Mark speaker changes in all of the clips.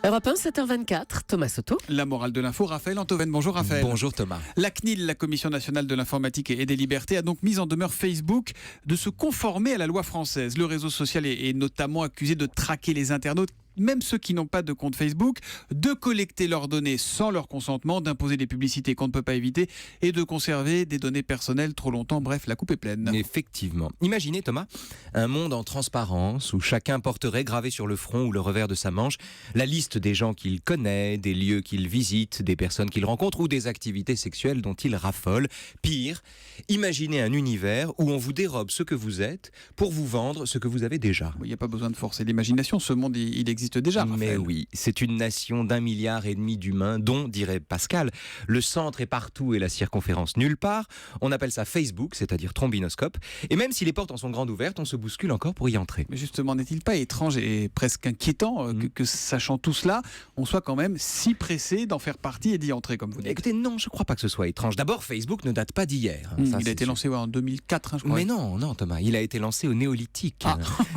Speaker 1: Europe 1, 7h24, Thomas Soto.
Speaker 2: La morale de l'info, Raphaël Antoven. Bonjour Raphaël.
Speaker 3: Bonjour Thomas.
Speaker 2: La CNIL, la Commission nationale de l'informatique et des libertés, a donc mis en demeure Facebook de se conformer à la loi française. Le réseau social est notamment accusé de traquer les internautes, même ceux qui n'ont pas de compte Facebook, de collecter leurs données sans leur consentement, d'imposer des publicités qu'on ne peut pas éviter et de conserver des données personnelles trop longtemps. Bref, la coupe est pleine.
Speaker 3: Effectivement. Imaginez Thomas, un monde en transparence où chacun porterait gravé sur le front ou le revers de sa manche la liste des gens qu'il connaît, des lieux qu'il visite, des personnes qu'il rencontre ou des activités sexuelles dont il raffole. Pire, imaginez un univers où on vous dérobe ce que vous êtes pour vous vendre ce que vous avez déjà.
Speaker 2: Il n'y a pas besoin de forcer l'imagination, ce monde il existe déjà. Raphaël.
Speaker 3: Mais oui, c'est une nation d'1,5 milliard d'humains dont, dirait Pascal, le centre est partout et la circonférence nulle part. On appelle ça Facebook, c'est-à-dire trombinoscope. Et même si les portes en sont grandes ouvertes, on se bouscule encore pour y entrer.
Speaker 2: Mais justement, n'est-il pas étrange et presque inquiétant que sachant tout cela, on soit quand même si pressé d'en faire partie et d'y entrer, comme vous dites?
Speaker 3: Écoutez, non, je ne crois pas que ce soit étrange. D'abord, Facebook ne date pas d'hier.
Speaker 2: Il a été lancé en 2004, je crois.
Speaker 3: Mais non, Thomas, il a été lancé au néolithique.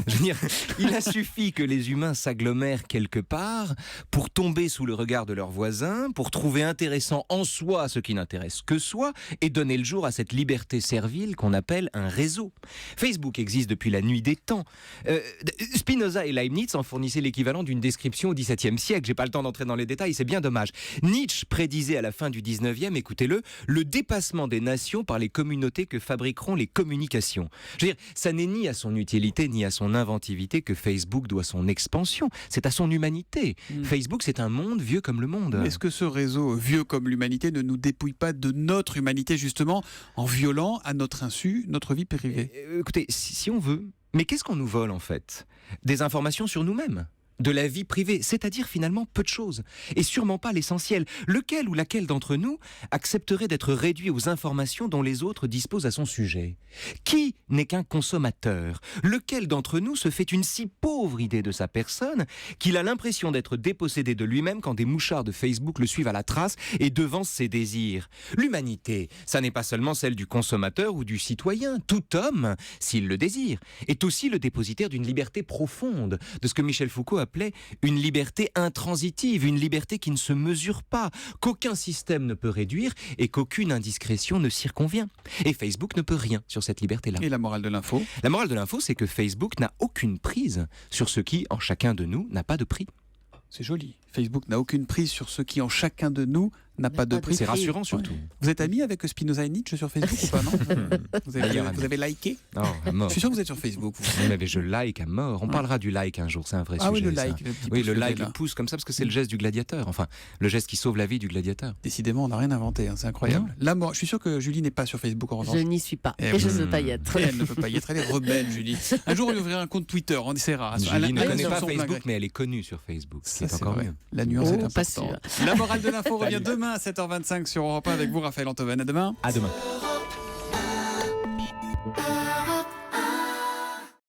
Speaker 3: Je veux dire, il a suffi que les humains s'agglomèrent quelque part pour tomber sous le regard de leurs voisins, pour trouver intéressant en soi ce qui n'intéresse que soi et donner le jour à cette liberté servile qu'on appelle un réseau. Facebook existe depuis la nuit des temps. Spinoza et Leibniz en fournissaient l'équivalent d'une description au XVIIe siècle. J'ai pas le temps d'entrer dans les détails, c'est bien dommage. Nietzsche prédisait à la fin du XIXe, écoutez-le, le dépassement des nations par les communautés que fabriqueront les communications. Je veux dire, ça n'est ni à son utilité ni à son inventivité que Facebook doit son expansion. C'est à son humanité. Facebook, c'est un monde vieux comme le monde.
Speaker 2: Est-ce que ce réseau vieux comme l'humanité ne nous dépouille pas de notre humanité, justement, en violant à notre insu notre vie privée?
Speaker 3: Écoutez, si on veut, mais qu'est-ce qu'on nous vole en fait? Des informations sur nous-mêmes, de la vie privée, c'est-à-dire finalement peu de choses, et sûrement pas l'essentiel. Lequel ou laquelle d'entre nous accepterait d'être réduit aux informations dont les autres disposent à son sujet? Qui n'est qu'un consommateur? Lequel d'entre nous se fait une si pauvre idée de sa personne qu'il a l'impression d'être dépossédé de lui-même quand des mouchards de Facebook le suivent à la trace et devancent ses désirs? L'humanité, ça n'est pas seulement celle du consommateur ou du citoyen. Tout homme, s'il le désire, est aussi le dépositaire d'une liberté profonde, de ce que Michel Foucault appelait une liberté intransitive, une liberté qui ne se mesure pas, qu'aucun système ne peut réduire et qu'aucune indiscrétion ne circonvient. Et Facebook ne peut rien sur cette liberté-là.
Speaker 2: Et la morale de l'info?
Speaker 3: La morale de l'info, c'est que Facebook n'a aucune prise sur ce qui, en chacun de nous, n'a pas de prix.
Speaker 2: C'est joli. Facebook n'a aucune prise sur ce qui, en chacun de nous, n'a pas de prix.
Speaker 3: C'est rassurant surtout.
Speaker 2: Ouais. Vous êtes ami avec Spinoza et Nietzsche sur Facebook ou pas, non? Vous avez liké?
Speaker 3: Oh, à mort.
Speaker 2: Je suis sûr que vous êtes sur Facebook.
Speaker 3: Mais je like à mort. On parlera du like un jour, c'est un vrai sujet.
Speaker 2: Ah oui, le
Speaker 3: ça.
Speaker 2: like.
Speaker 3: Le like, le pouce comme ça, parce que c'est le geste du gladiateur. Enfin, le geste qui sauve la vie du gladiateur.
Speaker 2: Décidément, on n'a rien inventé, c'est incroyable. Là, moi, je suis sûr que Julie n'est pas sur Facebook en revanche.
Speaker 1: Je n'y suis pas. Et je ne veux pas y être.
Speaker 2: Et elle ne peut pas y être. Elle est rebelle, Julie. Un jour, on lui ouvrira un compte Twitter, on essaiera.
Speaker 3: Julie ne connaît pas Facebook, mais elle est connue sur Facebook.
Speaker 2: Ça,
Speaker 3: c'est encore mieux.
Speaker 2: La nuance est
Speaker 1: pas
Speaker 2: importante.
Speaker 1: sûr.
Speaker 2: La morale de l'info revient demain à 7h25 sur Europe 1 avec vous, Raphaël Antoven. À demain.
Speaker 3: À demain.